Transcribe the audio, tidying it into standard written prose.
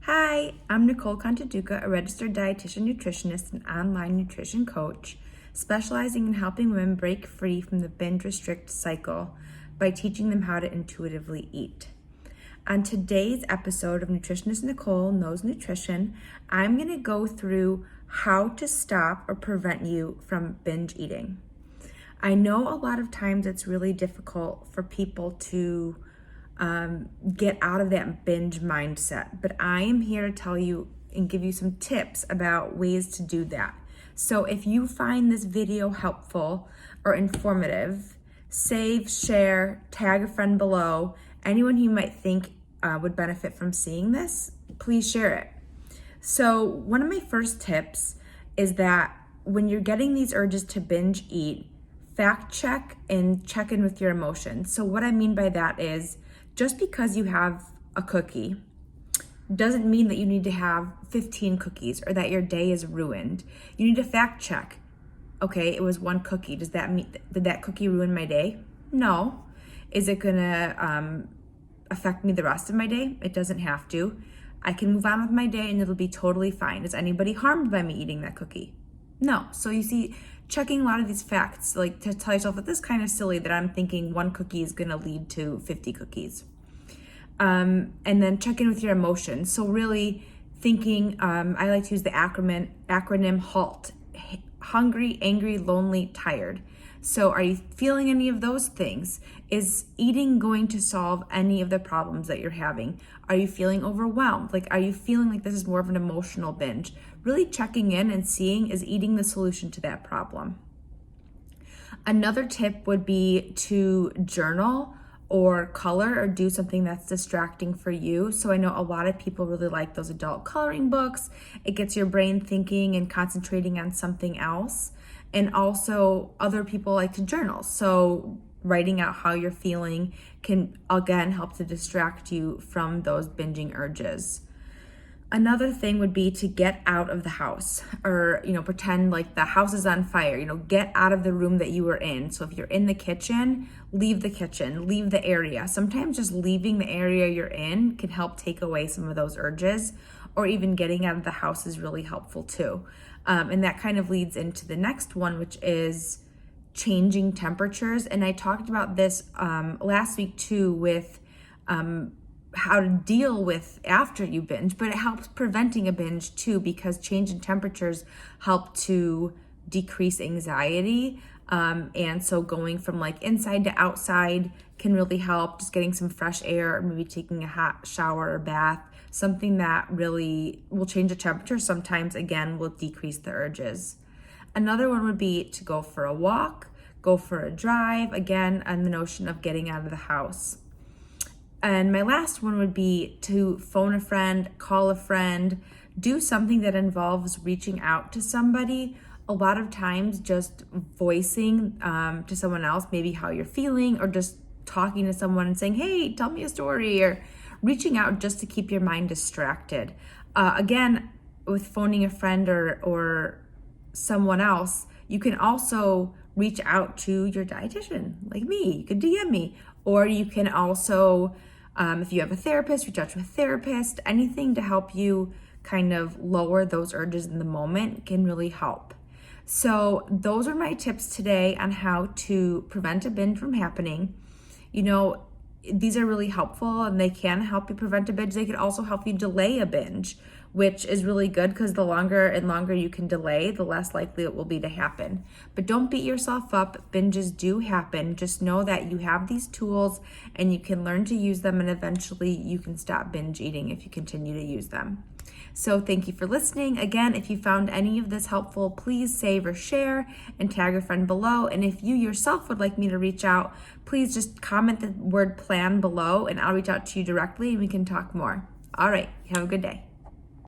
Hi, I'm Nicole Contaduca, a registered dietitian nutritionist and online nutrition coach, specializing in helping women break free from the binge restrict cycle by teaching them how to intuitively eat. On today's episode of Nutritionist Nicole Knows Nutrition, I'm going to go through how to stop or prevent you from binge eating. I know a lot of times it's really difficult for people to get out of that binge mindset, but I am here to tell you and give you some tips about ways to do that. So if you find this video helpful or informative, save, share, tag a friend below. Anyone you might think would benefit from seeing this, please share it. So one of my first tips is that when you're getting these urges to binge eat, fact check and check in with your emotions. So what I mean by that is, just because you have a cookie doesn't mean that you need to have 15 cookies or that your day is ruined. You need to fact check. Okay, it was one cookie. Did that cookie ruin my day? No. Is it gonna affect me the rest of my day? It doesn't have to. I can move on with my day and it'll be totally fine. Is anybody harmed by me eating that cookie? No. So you see, checking a lot of these facts, like to tell yourself that this is kind of silly that I'm thinking one cookie is going to lead to 50 cookies. And then check in with your emotions. So really thinking, I like to use the acronym HALT: hungry, angry, lonely, tired. So are you feeling any of those things? Is eating going to solve any of the problems that you're having? Are you feeling overwhelmed? Like, are you feeling like this is more of an emotional binge? Really checking in and seeing, is eating the solution to that problem? Another tip would be to journal or color or do something that's distracting for you. So I know a lot of people really like those adult coloring books. It gets your brain thinking and concentrating on something else. And also other people like to journal. So writing out how you're feeling can again help to distract you from those binging urges. Another thing would be to get out of the house, or pretend like the house is on fire. Get out of the room that you were in. So if you're in the kitchen, leave the area. Sometimes just leaving the area you're in can help take away some of those urges, or even getting out of the house is really helpful too. And that kind of leads into the next one, which is changing temperatures. And I talked about this last week too with how to deal with after you binge, but it helps preventing a binge too, because change in temperatures help to decrease anxiety. And so going from like inside to outside can really help. Just getting some fresh air, or maybe taking a hot shower or bath, something that really will change the temperature sometimes, again, will decrease the urges. Another one would be to go for a walk, go for a drive, again, on the notion of getting out of the house. And my last one would be to phone a friend, call a friend, do something that involves reaching out to somebody. A lot of times just voicing to someone else maybe how you're feeling, or just talking to someone and saying, hey, tell me a story, or reaching out just to keep your mind distracted. Again, with phoning a friend or someone else, you can also reach out to your dietitian, like me. You could DM me, or you can also, if you have a therapist, reach out to a therapist. Anything to help you kind of lower those urges in the moment can really help. So those are my tips today on how to prevent a binge from happening. These are really helpful and they can help you prevent a binge. They could also help you delay a binge, which is really good, because the longer and longer you can delay, the less likely it will be to happen. But don't beat yourself up. Binges do happen. Just know that you have these tools and you can learn to use them, and eventually you can stop binge eating if you continue to use them. So thank you for listening. Again, if you found any of this helpful, please save or share and tag a friend below. And if you yourself would like me to reach out, please just comment the word plan below and I'll reach out to you directly and we can talk more. All right, have a good day.